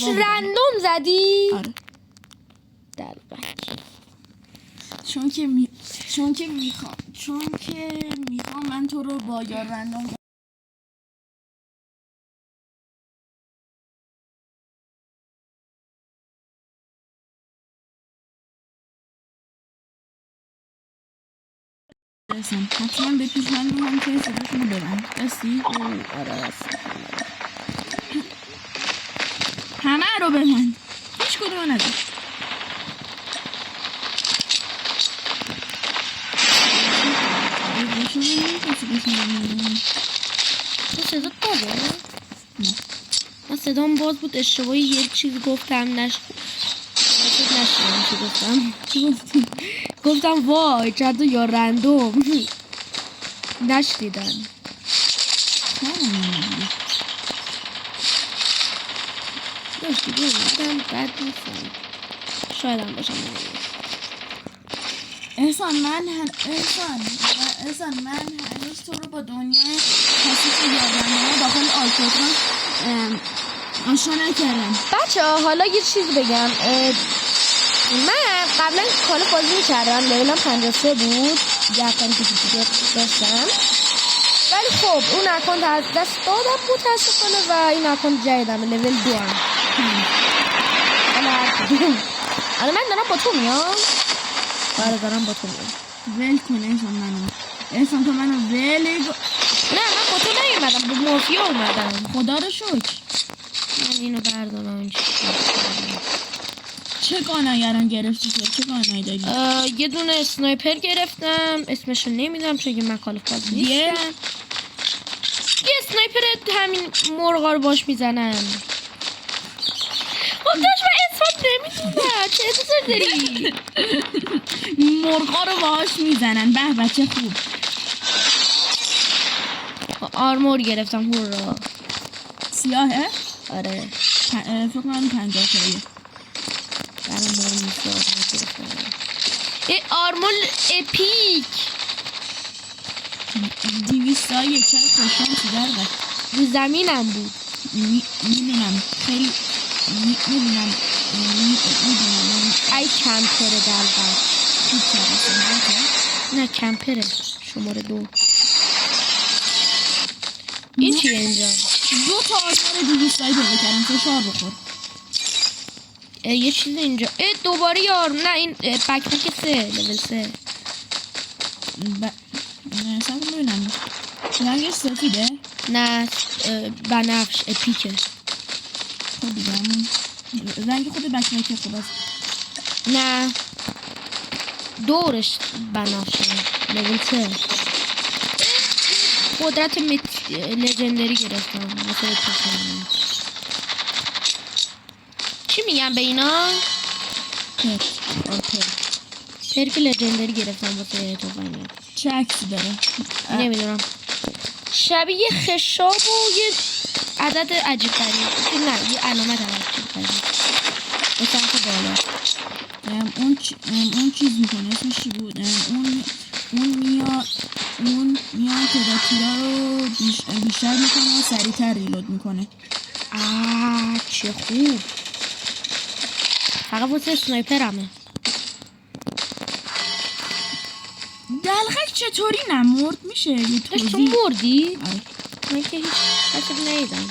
رندوم زدی؟ آره دلبک چون که میخوام من تو رو با یار رندوم حتما به پیشنهاد میکنم که صداتون رو ببند. بسی؟ آره همه رو ببند، هیچ کدوم رو نزد. تو صدات بازه؟ نه من صدام باز بود اشتباهی یک چیزی گفتم نشدم چی گفتم گفتم وای چند تا یا رندوم نشدیدن دیگه اومدم بد نیستم شاید هم باشم احسان من هنوز تو رو با دنیای کسی که یادم داخل آلکاتراز آشنا نکردم. بچه حالا یه چیز بگم من قبلا کال بازی میکردم لیولم 53 بود یه اکانت دیگه داشتم ولی خب اون اکانت از دست دادم متاسفانه و این اکانت جدیدم لیول 2 هم الان من دارم با تو میام باره دارم با تو میام ول کن احسان تو منو ول نه من با تو نیومدم با مافیا اومدم خدا رو شکر. من اینو بردارم چه گانایران گرفتی تو؟ چه گانایی داری؟ یه دونه اسنایپر گرفتم اسمشو نمیدونم چون که من کالف باز نیستم یه اسنایپر همین مرغا رو باش میزنن خب داشت من اسمت نمیدونم چه احساس داری؟ مرغا رو باش میزنن به بچه خوب آرمور گرفتم هورا سیاهه؟ آره فکر کنم 50 تاییه برام مهم نیست آرمور گرفتم آرمور اپیک 200 تاییه چرا خوشم تو درگه رو زمینم بود میدونم خیلی میدونم ای کمپره دلقه نه کمپره شماره 2 این چیه اینجا 2 تا آرمور 200 تایی پیدا کردم فشار بخور یه چیز اینجا دوباره یار نه این بکپک 3 لول 3 نه سب ببینم رنگش سفیده نه بنفش اپیکه خب دیگه رنگ خود بکپک خوبه نه دورش بنفشه لول 3 قدرت لژندری گرفتم مثلا چی میگم به اینا؟ پرک لژندری گرفتم واسه توفنگ چه عکسی داره؟ نمیدونم شبیه خشاب و یه عدد عجیب غریب نه یه علامت عجیب غریب به سمت بالا اون چیز میکنه اسمش چی بود؟ اون میاد تیرا رو بیشتر میکنه و سریعتر ریلود میکنه. چه خوب فقط واسه سنایپرمه. دلغک چطوری نمرد میشه یه توضیح؟ تو مردی؟ آره من که هیچ حسب نیدم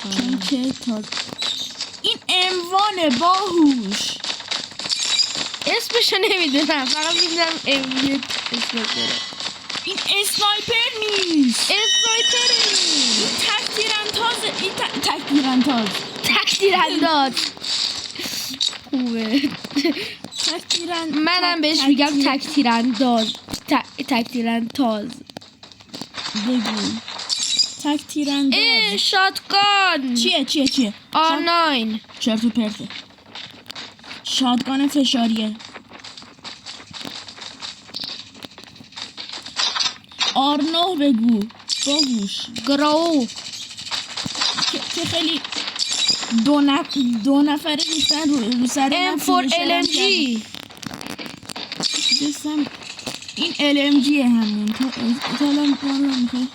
چون که این اموان باهوش اسمشو نمیدونم فقط میدونم امنیت اسنایپره. این اسنایپر نیست اسنایپره این تکتیراندازه این تکتیرانداز خوبه تکتیرانداز منم بهش میگم تکتیرانداز بگو تکتیرانداز شاتگان چیه R9 چرت و پرته شاتگان فشاریه R9 بگو باهوش گراو که خیلی دو نفره ریختن رو سر من M4 LMG این LMG همون تو الان میخوای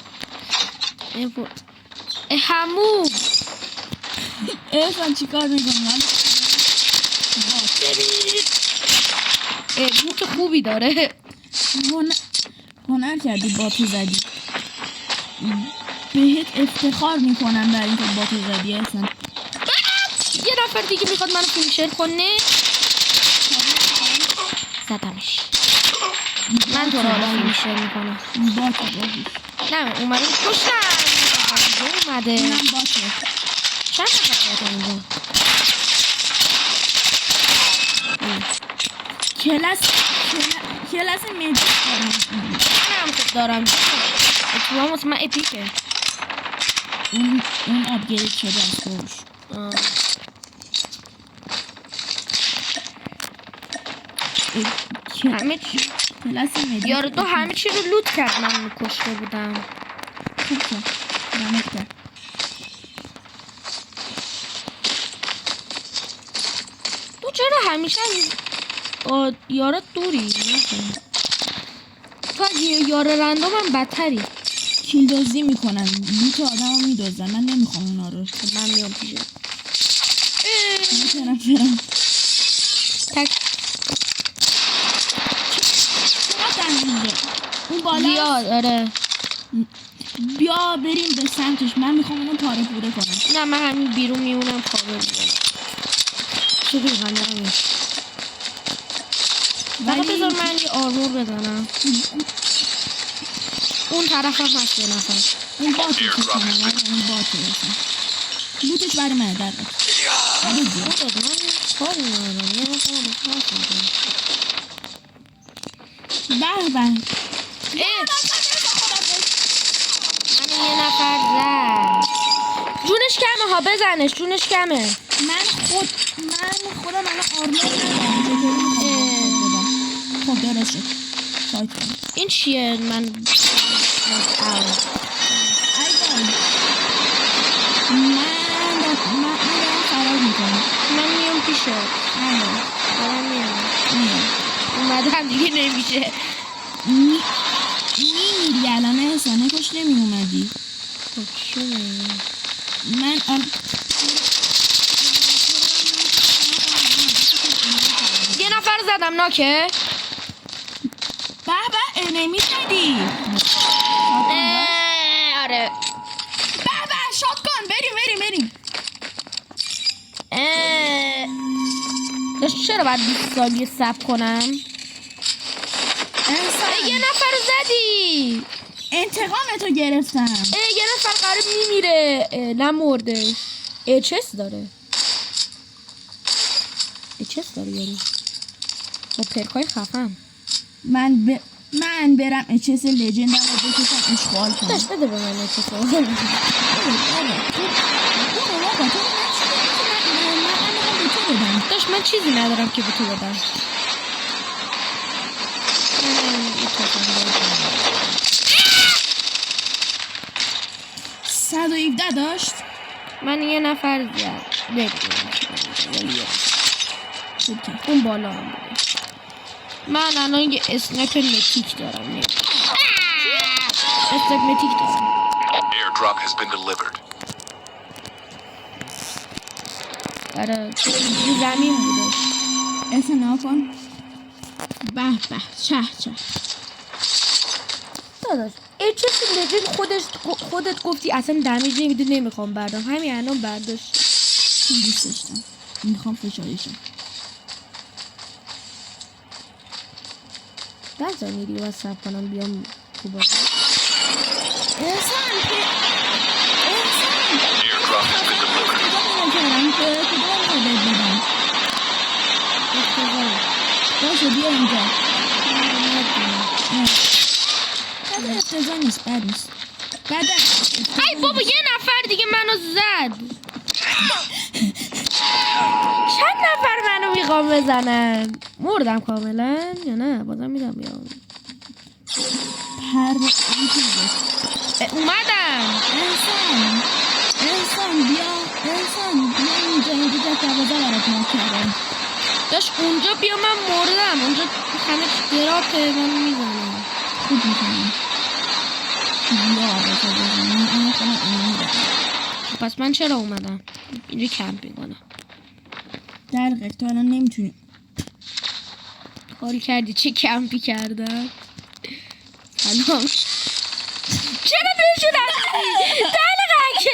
همون احسان چی کار میکنی؟ بوت خوبی داره. هنر کردی باتو زدی. بهت افتخار میکنم در اینکه باتو زدی احسان. یه نفر دیگه میخواد منو فینیشر کنه. زدمش. من تو رو حالا فینیشر میکنم. باتو بازی. نه اومده کشتم. اومده. اینم باتو. چند نفر باتو اینجا؟ کلاس مجید دارم. منم خوب دارم. اتفاقا واسه من اپیکه. اون آپگرید شده از خوش. همه چی کلاس مجید. یارو تو همه چی رو لوت کرد من میکشته بودم. خوب کرد. دمت کرد. تو چرا همیشه یارو دوری نکن. تو از یار رندوم هم بدتری. کیل دزدی میکنن. لوت آدم رو میدوزن. من نمیخوام اونا رو. من میام پیشه. میتونم برم. تک اون بالا زیاد آره. بیا بریم به سمتش. من میخوام اونو پاره پوره کنم. نه من همین بیرون میمونم کابل بودم. چه بیغنه بقا بذار من یه آرمور بزنم. اون طرف هم هست یه نفر. اون باتی که کنم. اون باتی هستم. لوتش برای من در من کاری ندارم. یه نفر هم به به. من یه نفر زد. جونش کمه ها بزنش. جونش کمه. من خودم الان آرمور ندارم. خب درست شد. سایت کنم. این چیه من ایوان من دارم فرار میکنم. من میام پیشه. دارم میام. اومدم دیگه نمیشه. میمیری الان احسانه کش نمی اومدی. خب چی من یه نفر زدم ناکه. به انمی زدی. آره به شات کن. بریم داشت چرا باید 20 ثانیه صبر کنم. یه نفر زدی. انتقامتو گرفتم. یه نفر قرب میمیره. نمردش. اچس داره یارو با پرکای خفم. من برم اچس لجند رو بکشم اشغال کنم. داشت بده به من اچس رو. داشت من چیزی ندارم که به تو بدم. 117 داشت. من یه نفر زد. اون بالا هم بوده. من الان یه اسنپ متیک دارم. اسنپ متیک دارم. Airdrop has been delivered. آره زمین بوده. اسنا کن. به چه داداش اچس لجند خودت گفتی اصلا دمیج نمیده نمیخوام بردم. همین الان برداشت. دوست داشتم. میخوام فشارشم. بزنی دیگه باید سب کنم بیام تو بازی. احسان Airdrop has been delivered. باشه بیا اینجا. افتضاح نیست بد نیست. ای بابا یه نفر دیگه منو زد. چند نفر منو میخوام بزنن. مردم کاملا یا نه بازم میدم بیام. اومدم. احسان بیا اینجا دروازه برات مارک کردم. داشت اونجا بیا من مردم. اونجا همه درافه منو میزنم. خوب میکنم. بیا آبا تا بزنم. پس من چرا اومدم؟ اینجا کمپینگ کنم. دقیقه تو الان نمیتونی. حال کردی چه کمپی کردم. سلام. چرا بهشون رسیدی؟ دلغک.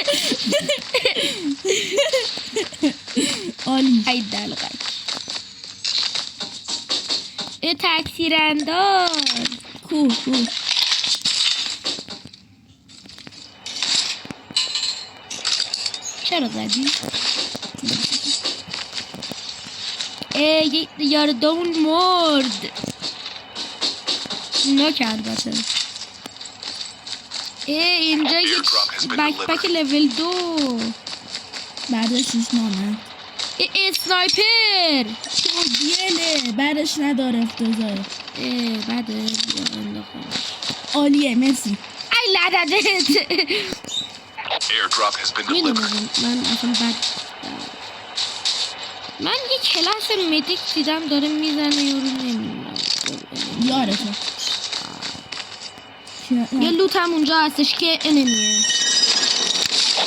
عالی. ای دلغک. ای تکثیر انداز. کوه. چرا زدی؟ یار دومون مرد. نوک البته. اینجا یه بکپک لول 2. بعدش نه. اسنایپر. گیره بعدش نداره افتضاحه. بعد عالیه مرسی. ای لددت. Airdrop has been delivered. میدونم من اصلا من یه کلاس مدیک دیدم داره میزنه یارو نمیدونم یارته. یه لوت هم اونجا هستش که انمیه.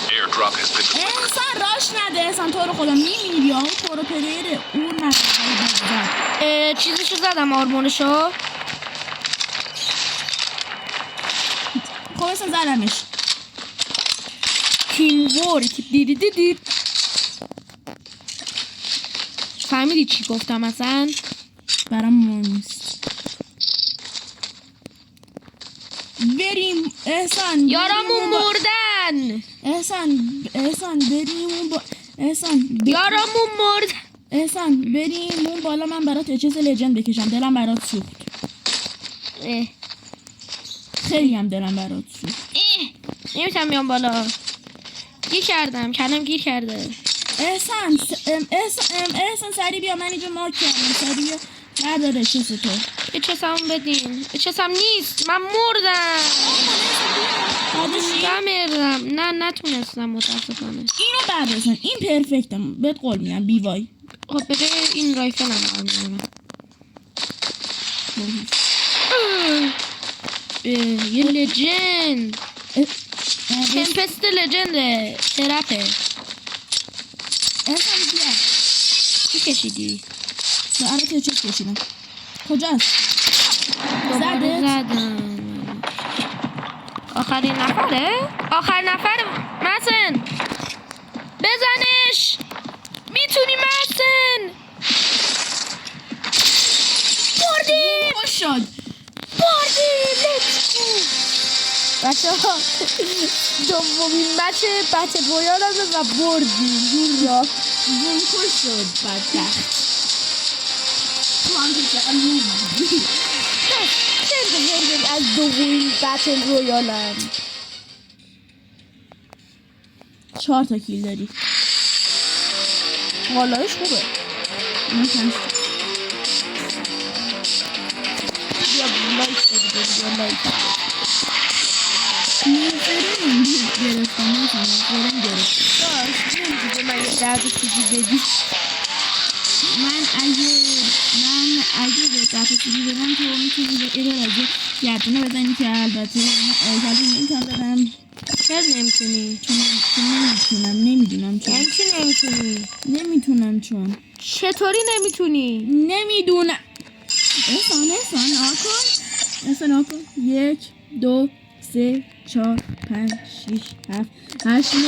Airdrop has been delivered. احسان راش نده. احسان تو رو خدا میمیری یا تو رو پلیره اون نده. چیزشو زدم آرمونشو. خب احسان زدمش. تیم ورک دیدید فهمیدی چی گفتم اصلا؟ برام مهم نیست. بریم احسان. یارامون مردن. احسان بریم اون با یارامون مرد. احسان بریم اون بالا. من برات اچس لجند بکشم. دلم برات سوخت. خیلی هم دلم برات سوخت. نمیتونم بیام بالا. گیر کردم کلم گیر کرده. احسان سریع بیا. من اینجا مارک کردم. سریع بیا بردار اچس تو. اچسم بدین. اچسم نیست. من مردم. مردم. نه نتونستم متاسفانه. اینو برداشتن. این پرفکتم. بهت قول میدم بی وای. خب بده این رایفل هم آرمونم. یه لجند. تمپست لجنده. ترپه. احسان بیا. چی کشیدی؟ برات اچس کشیدم. کجاست؟ دوباره زدم. آخرین نفره؟ آخر نفر محسن بزنش. میتونی محسن. بردیم. خوش شد. بردیم. بچه ها دومین بچه رویالمه و بردیم. دور را بوم خوش شد. بدبخت تو هم که چقدر نوبی. از دومین بچه رویالم 4 تا کیل داری. والایش خوبه. من 5 بیا لایک بده. بیا لایک میفرم گرفتم. میفرم گرفتم. داشت نمیدونی من یه درد چیزی بدی. من اگه به دفعه چیزی بدم تو میتونی به ایران اگه گردونه بدنی که البته نمیتونم بدم. چرا نمیتونی؟ چون نمیدونم چون. یعنی چی نمیتونی؟ نمیتونم چون. چطوری نمیتونی؟ نمیدونم. احسان آکن 1 2 3 4 5 6 7 8 9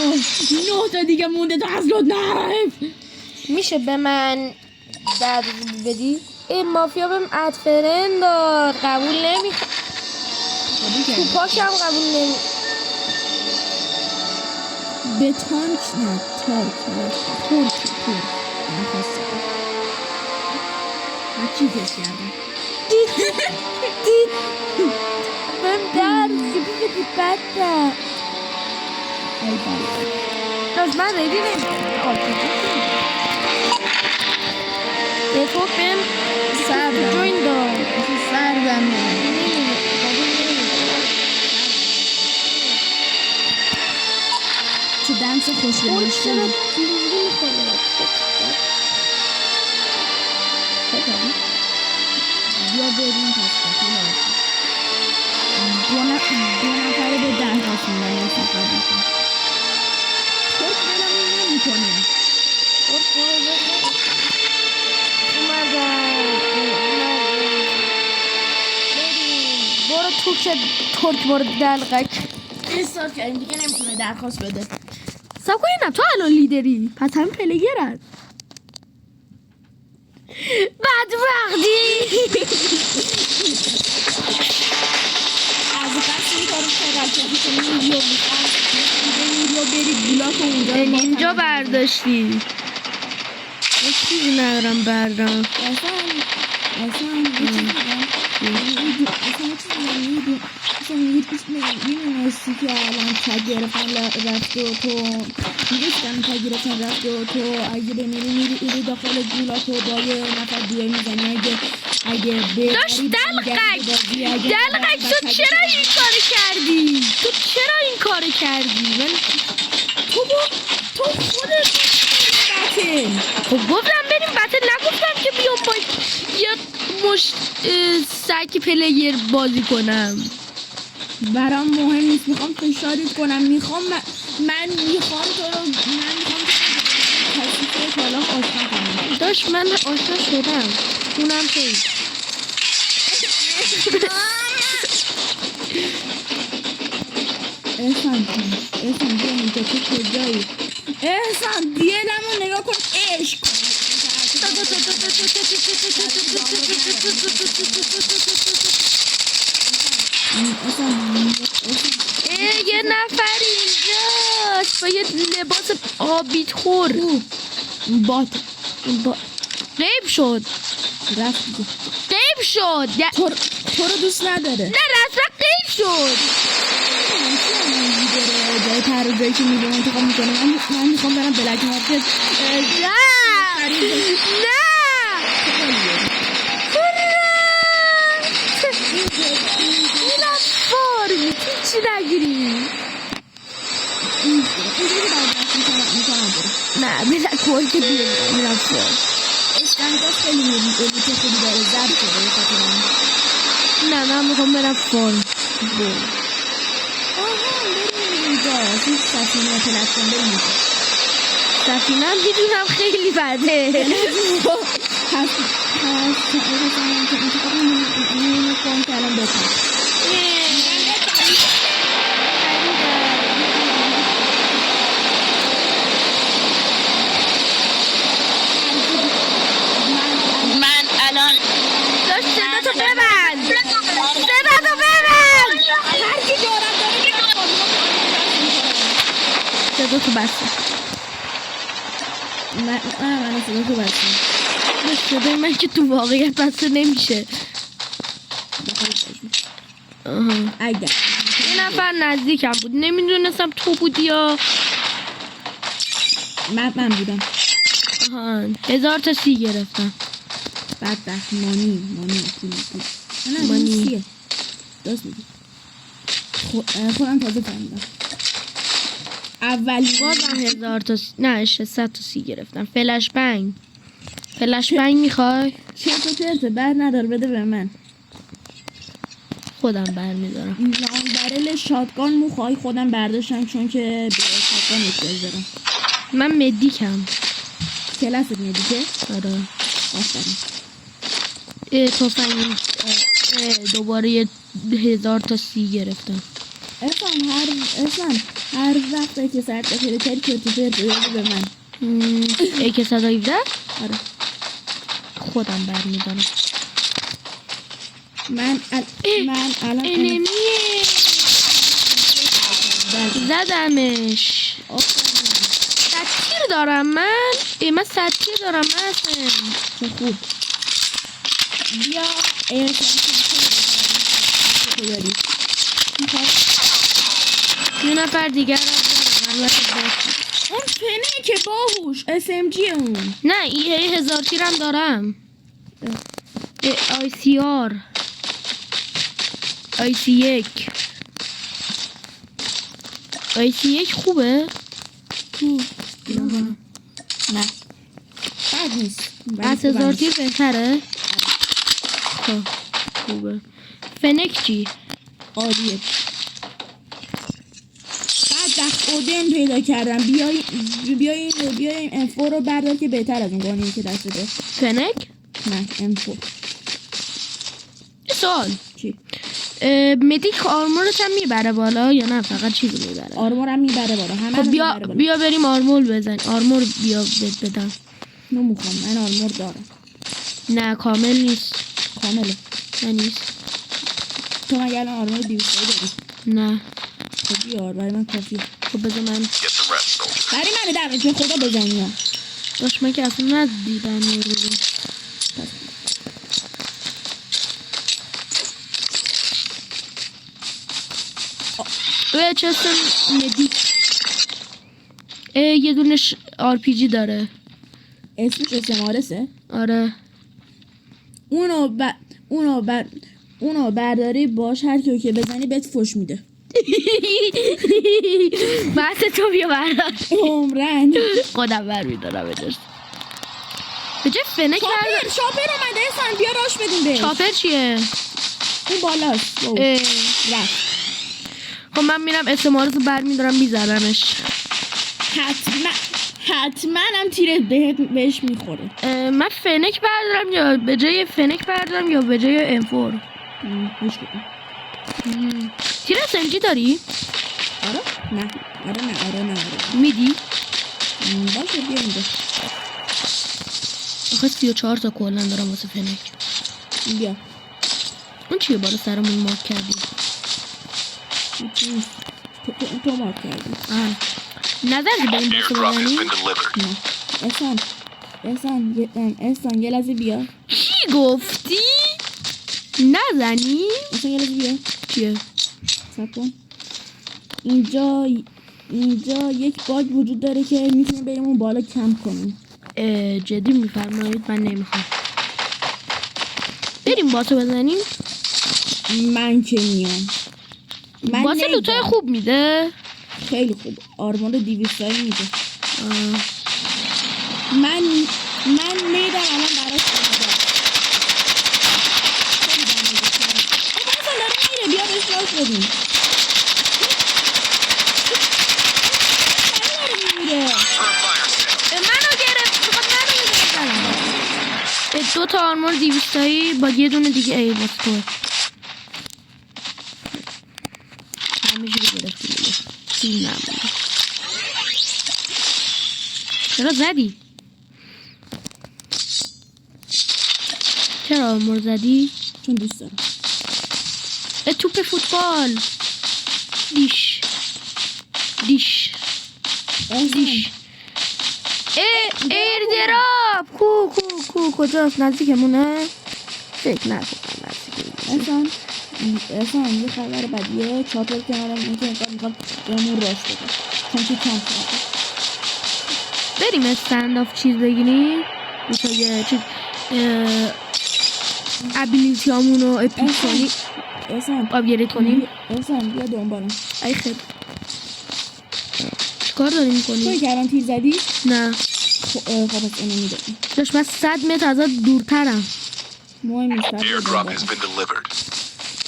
تا دیگه مونده تا از لود نایف. میشه به من درد بدی؟ این مافیا بهم ادفرن داد. قبول نمی تو پاکم قبول نمی. به تانک نه ترک نخواستم هرچی کش کردم. دید بهم درد بدی بدم. ای بابا از من ریدی تو بهم جوین داد. سردم چه دنس خوشگل داشته بیا بریم پس دو نفره به 10 رسوندن استفاده کن. تو دلم نمی کنه ترک وارد دلقک. استارت کردیم دیگه نمیتونه درخواست بده. سب کنی نه تو الان لیدری پس همین پلیر هست بعد وقتی از قصد این کارو که ویدیو میخوام ویدیو برید بلاک اونجا اینجا برداشتی چیزی ندارم بردارم اصلا میدونستی که الان تگ گرفتن رفته و تو میدونستم تگ گرفتن رفته و تو اگه بمیری میری داخل گولا تو با یه نفر دیگه میزنی اگه داشت دلقک تو چرا این کارو کردی من تو خودت بتل خب گفتم بریم بتل نگفتم که بیام با یه سگ پلیر بازی کنم برام مهم نیست میخوام فشارت کنم من میخوام تو کسی که حالا آشنا کنم داشت من آشنا شدم اونم خیلی احسان بیا اینجا تو کجایی احسان دیلمو نگاه کن عشق یه نفر اینجاست با یه لباس آبی تور بات غیب شد تو رو دوست نداره نه رسما غیب شد جای تر که میگه انتخاب میکنه من میخوام برم بلک مارکت نه اینم فارمی چی نگیری نه بلک مارکت میرم فارم اسکنگاز خیلی الیت خوبی داره زرد شده نه من میخوام برم فارم این سفینه پلتفرم بریم سفینه هم میدونم خیلی بده پس انتخاب که الان بکنم من الان داشت صدا تو ببند هرکی دارم صدا تو بسته من صدا تو بستم صدای من که تو واقعیت بسته نمیشه اگر یه نفر نزدیکم بود نمیدونستم تو بودی یا من بودم 1000 تا سی گرفتم بدبخت مانی چیه درست میگی خودم تازه فهمیدم اولی بازم 1000 تا نه 600 تا سی گرفتم فلش بنگ میخوای چرت بر ندار بده به من خودم برمیدارم لانگ برل شاتگان میخوای خودم برداشتم چون که به شاتگان احتیاج دارم من مدیکم کلاست مدیکه آره آفرین توفنگ دوباره 1000 تا سی گرفتم هر وقت که سرت بخیره کاری که تو بده به من که 117 آره خودم برمیدارم من الان انمیه زدمش ستیر دارم من ستیر دارم چه خوب بیا یه نفر دیگر اون پنه که باهوش SMG اون نه یه 1000 تیرم دارم IC1 خوبه نه بد نیست از 1000 تیر بهتره خوبه فنک چی عالیه بدبخت اودن پیدا کردم بیاین M4 رو بردار که بهتر از اون گانیه که دست ده فنک نه M4 سوال چی مدیک آرمورت هم میبره بالا یا نه فقط چیزو میبره؟ آرمورم میبره بالا، همه خب بیا بریم آرمور بزن. آرمور بیا بدم. نمیخوام، من آرمور دارم. نه کامل نیست. کامله. نه نیست. تو مگه الان آرمور 200 داری؟ نه. خب بیار برای من کافیه. خب بذار من Get some rest, soldier. برای من دعوت چون خدا بزنی ها. داشت من که اصلا ندیدم یه روزی. چستم مدیک یه دونش RPG داره. اسمش اسمارسه؟ آره. اونو برداری باش، هر کیو که بزنی بهت فوش میده. بحث تو بیا بردار. عمرن خودم برمیدارم بدرس. به جه فنه کرد. شاپر اومده احسان، بیا راش بدیم بهش. شاپر چیه؟ اون بالاست. رفت. خب من میرم استمارت رو برمیدارم میزنمش. حتما هم تیرت بهش میخوره. من فنک بردارم یا به جای فنک بردارم یا به جای انفور؟ تیر SMG داری؟ آره؟ نه. میدی؟ باشه بیا اینجا. آخه 34 تا کلن دارم واسه فنک. بیا. اون چیه بالا سرمون مارک کردی؟ تو مارک کردی. نظر به این باسو Airdrop has بزنی؟ been delivered. احسان یه لحظه بیا. چی گفتی؟ نزنی؟ احسان یه لحظه بیا. چیه؟ صبر کن. اینجا یک باگ وجود داره که میتونه بریم اون بالا کمپ کنیم. جدی میفرمایید؟ من نمیخوام. بریم باسو بزنیم؟ من که میام. باسه لوتای خوب میده؟ خیلی خوب. آرمان 200 میده. من میدم الان براش بزنم. خیلی داره میره، بیا بهش راست بدیم. منو گرفت. به 2 تا آرمور 200 با یه دونه دیگه ای باز تو همیشه گرفتی دیگه. تیم نمونه. چرا زدی؟ چرا آرمور زدی؟ چون دوست دارم. توپ فوتبال. دیش ایردراپ. کو کجاست؟ نزدیکمونه؟ فکر نکنم نزدیکمونه. احسان یه خبر بدیه. چاپر کنارم این که میخواد بهمون راست بده چون که کم کرده. بریم استنداف چیز بگیریم مثلا چیز ابیلیتی همونو اپیک کنیم. آپگرید کنیم. احسان بیا دنبالم. ای خیلی چیکار داری میکنی؟ توی که الان تیر زدی؟ نه. خب از اینو میدونی داشت من 100 متر ازت دورترم. مهم نیست. Airdrop has been delivered.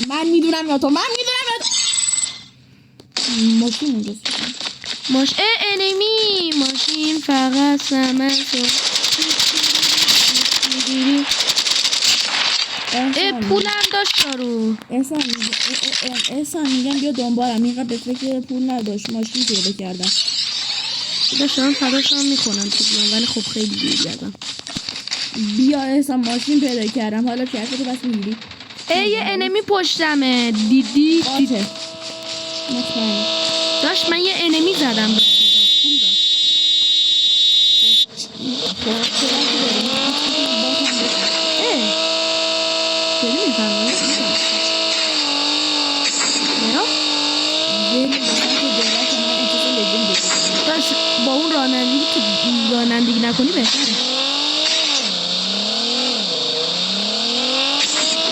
من میدونم یا تو. ماشین اونجاست. انمی ماشین فقط سمن پولم داشت دارو. احسان میگم بیا دنبالم. اینقدر به فکر پول نداشت. ماشین پیدا کردم. داشتم فداشم میکنم که بیان ولی خب خیلی دیر گردم. بیا احسان ماشین پیدا کردم. حالا کارت تو بس میگیری. یه انمی پشتمه. دیدی؟ آته مطمئنه. داشت من یه انمی زدم به خدا. خدا میفهمم. داشت با اون رانندگی که رانندگی نکنی بهتره.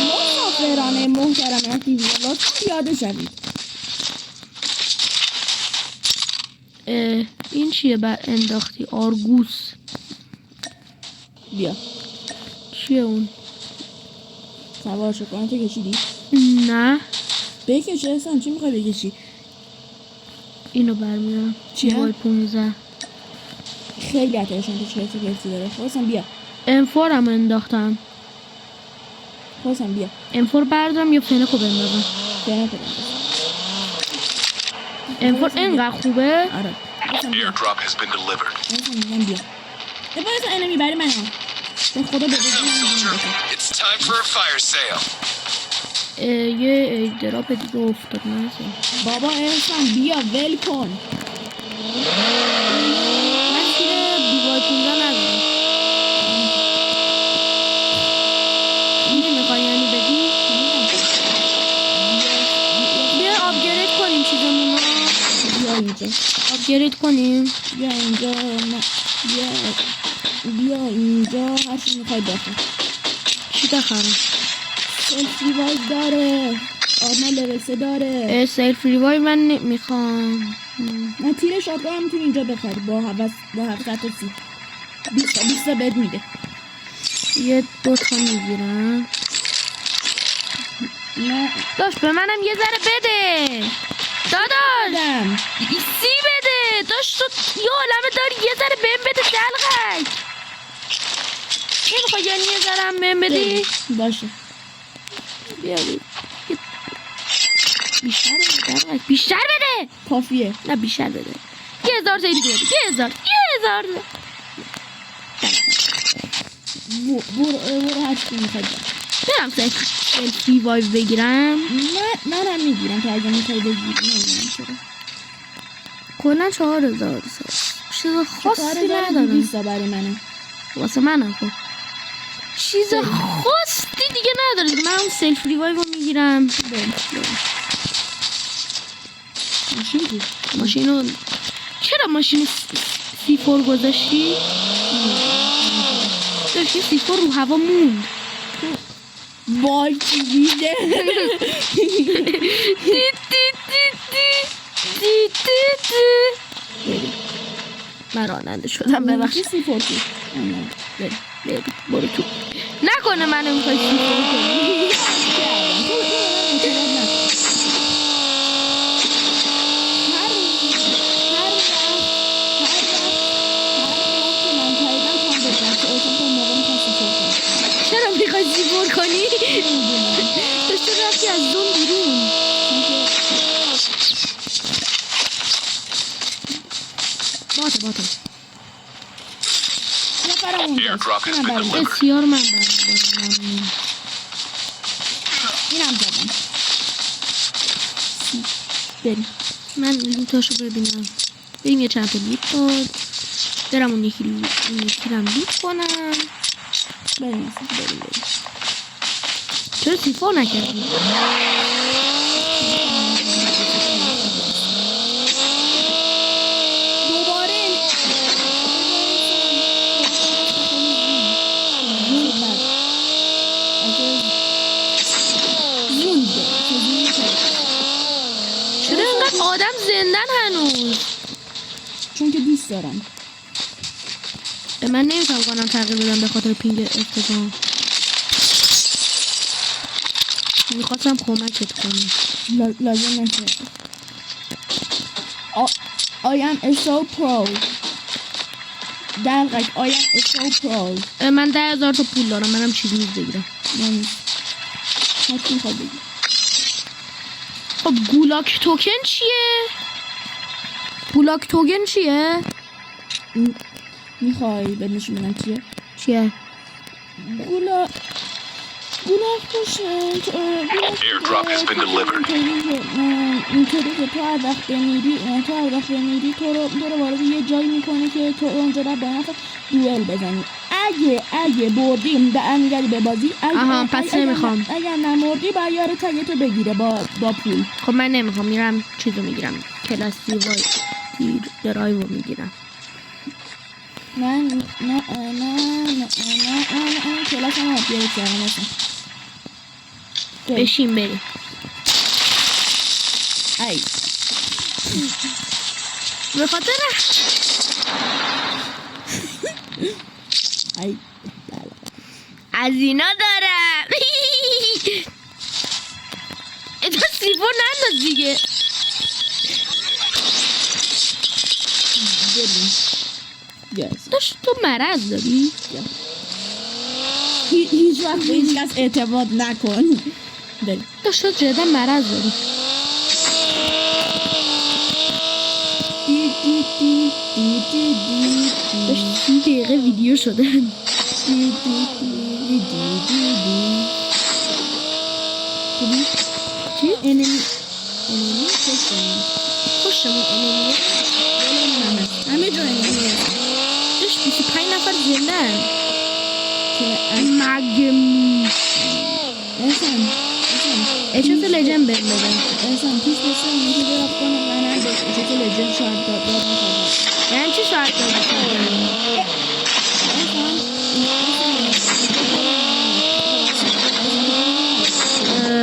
مسافرانه محترم اکتیوی لطفا پیاده شوید. این چیه انداختی؟ آرگوس. بیا چیه اون؟ سوار شو. تو کشیدی؟ نه. بکش احسان. چی میخوای بکشی؟ اینو برمیدارم. چیه؟ وای 15 خیلی اترشان تو چرتی داره. خواستم بیا. انفور هم انداختم. خواستم بیا. انفور بردارم یا فنکو بندازم؟ فعلا خودم انفور اینقدر خوبه. آره بسم بیا Airdrop has been delivered. میگم بیا بایستا اینو میبری من ها به خدا بده It's time for a fire sale. یه ایردراپ دیگه افتاد نزد. بابا احسان بیا ول کن من تیر بیوای 15 ندارم. نمیخوای یعنی بدی؟ بیا آپگرید کنیم چیزمون رو. بیا اینجا آپگرید کنیم. بیا اینجا بیا اینجا هر چی میخوای بخور چی بخرم؟ سلف ریوایو داره آرما لول 3 داره سلف ریوایو من نمیخوام. نه تیر شاتگان هم میتونی اینجا بخری با 730 20 تا بد میده یه 2 تا میگیرم. نه داشت به منم یه ذره بده داداش. دم سی بده داشت. تو یه عالمه داری یه ذره بهم بده دلغک. نمیخوای یعنی یه ذره هم بهم بدی؟ باشه بیا بیشتر بده دلغک. بیشتر بده. کافیه نه بیشتر بده. 1000 تا دیگه بده. 1000 برو هر چی میخوای برم سلف ریوایو بگیرم. منم میگیرم که اگه میخوای بگیری نمیدونم چرا کلا 4000 چیز خاصی ندارم 200 برای منه واسه منم. خب چیز خاصی دیگه نداره دیگه. من اون سلف ریوایو میگیرم. ماشین بود ماشینو چرا ماشین C4 گذاشتی؟ داشتی C4 رو هوا موند. وای چی بیده من راننده شدم ببخشید. چی C4 بود برو تو. نکنه منو میخوای C4 کنی. چرا میخوای C4 کنی؟ تو چرا رفتی از زون بیرون؟ باته Airdrop has been delivered. بسیار من برمیدارم. اینم زدم بریم من لوتاشو ببینم. بریم یه چند تا لوت داد. برم اون یکی رم لوت کنم. بریم چرا C4 نکردی؟ دوباره چرا اینقدر آدم زندن هنوز؟ چون که دوست دارم من نمیتونم کنم تغییر بدم به خاطر پینگ افتتاح. میخواستم کمکت کنم. لازم نشد I am so pro دلغک I am so pro من 10,000 تا پول دارم. منم چیزی بگیرم. یعنی هرچی میخواد بگی خب گولاک توکن چیه؟ گولاک توکن چیه؟ میخوای بدنشون بدم چیه؟ گولاک توشن Airdrop has been delivered. اینطوری که تو هر وقت بمیری تو رو وارد یه جایی میکنه که تو اونجا رو به نفع دوئل بزنی. اگه بردیم برمیگردی به بازی. پس نمیخوام. اگر نمردی باید یار تگتو بگیره با پول. خب من نمیخوام. میرم چیزو میگیرم. پلاستیک وای تیر درایو میگیرم. نه کلاس هم آپگرید کردم اصلا. بشین بریم. ای به خاطر ای از اینا دارم. تو C4 ننداز دیگه. داشت تو مرض داری؟ هیچ وقت به هیچ کس اعتماد نکن. بریم. تو شد جدا مرض داری. داشت 30 دقیقه ویدیو شده. خوبی؟ چی؟ انمی خوشمون انمیه. همه جا انمی هست داشت 25 نفر زنده هن که مگه میشه. احسان اچس لجن بهم بده. احسان پیش بسه اونی که دراب کنه منم به اچس لجن شاید داد میخواد. یعنی چی شاید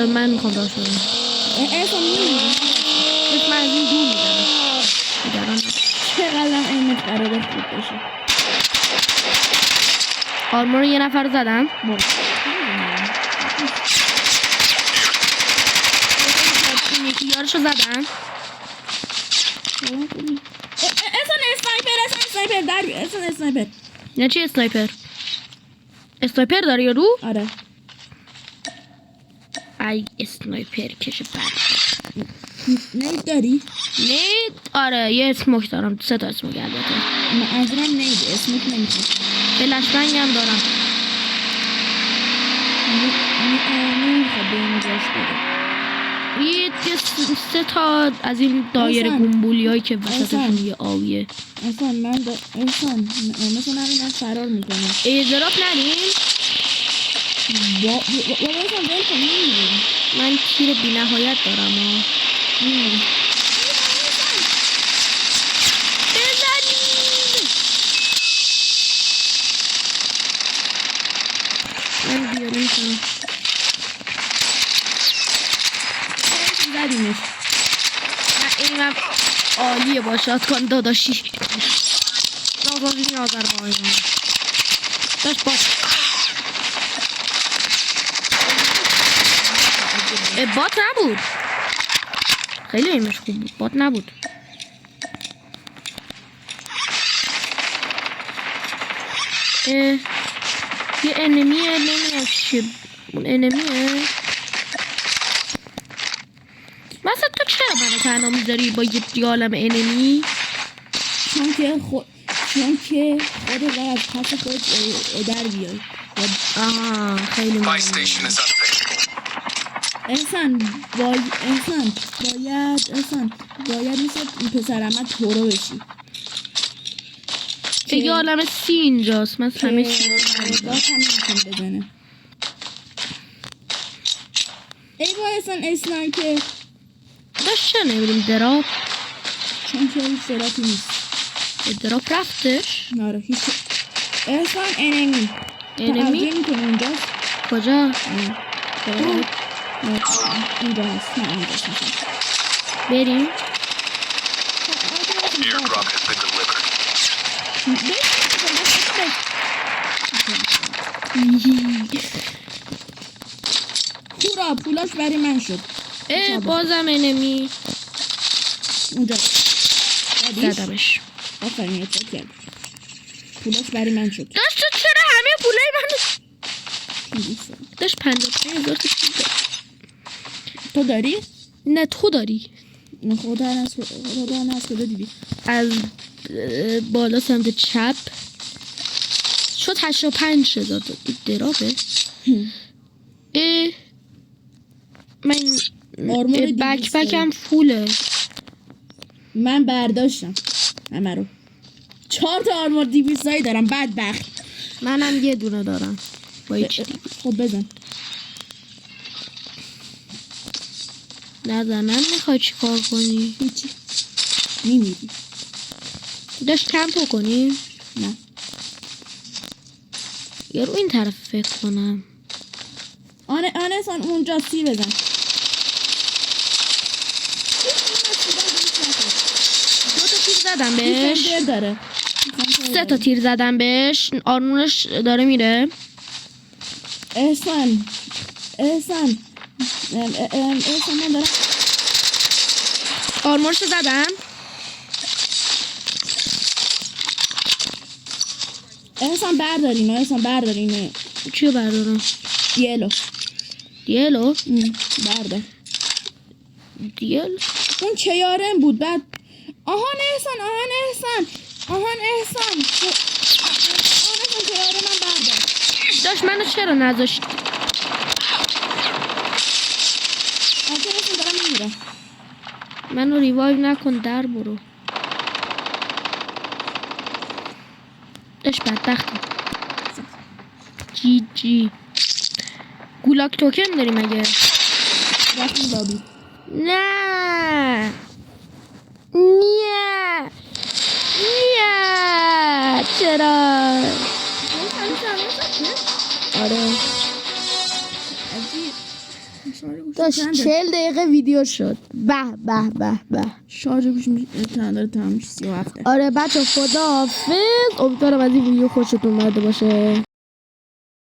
من میخوام راه شدم. احسان میمیدیم داشت من از این دور میدارم. چقدر اینت قراره خوب بشه. آرمور یه نفر رو زدم. یکی یارشو زدم. احسان اسنایپر در بیا. احسان اسنایپر. یعنی چی اسنایپر؟ اسنایپر داری یارو؟ آره ای اسنایپر کشه بد. نید داری؟ نید آره یه اسموک دارم. 3 تا اسموک البته. منظورم نید اسموک نمیخواد. فلشبنگ هم دارم. نمیخواد به این جاش بده. یه 3 تا از این دایره گنبولی هایی که وسطشون یه آویه. احسان احسان مثلا همین فرار میکنم. ایزراف نریم. بابا احسان ول کن نمیدیم. من تیر بی نهایت دارم من بیاریم کنم. زدیمش. این هم عالیه باشد کن داداشی. نازازی آذر باید داشت بات. بات نبود. خیلی ایمش خوب بود. بات نبود. یه انمیه نمیدونم چیه. اون انمیه. مثلا تو چرا منو تنها میذاری با یه عالم انمی؟ چون که خود از پس خود در بیای. آها خیلی My مهمه. station is unavailable. احسان باید مثل این پسرمت تورو بشی. یه عالم سی اینجاست. من همه چی رو باز هم نمیتون بزنه. ای با احسان اسنایپر داشت چرا نمیریم دراب؟ چون که هیچ دراپی نیست. دراب رفتش؟ ناره هیچ. احسان انمی انمی؟ میکنه اونجاست. کجا؟ اینجا هست. نه اونجاست. بریم؟ Airdrop has been delivered. هورا پولاش برای من شد. بازم انمی اونجا زدمش. آفرین اتفاق کرد. پولاش برای من شد. داشت تو چرا همه پولای منو داشت 55,000 تا پول داری. تو داری؟ نه تو داری. خدا نست کجا دیدی؟ از بالا سمت چپ شد 85,000 تا درابه. من آرمور بکپکم فوله. من برداشتم همه رو. 4 تا آرمور 200 دارم. بدبخت. منم یه دونه دارم با هیچ دیگه. خب بزن. نزنم. میخوای چی کار کنی؟ هیچی. میمیری. داشت کمپو کنی؟ نه. یا رو این طرف فکر کنم. آنسان اونجا سی بزن. دو تا تیر زدم بهش. دیفندر داره. 3 تا تیر زدم بهش. آرمونش داره میره. احسان من دارم. آرمونش زدم. احسان بردارینو. چیو بردارم؟ یلو. دیلو برده دیل اون چیارم بود بعد آهان احسان چیاره من برده داشت منو چرا نذاشت اصلا احسان دارم میمیره منو ریوایو نکن در برو اش بدبختی جی گولاک توکن داری مگه رفتیم لابی نه چرا آره داشت 40 دقیقه ویدیو شد به شارژ گوشیم داره تمام میشه 37 آره بچه خدا حافظ امیدوارم از این ویدیو خوشتون اومده باشه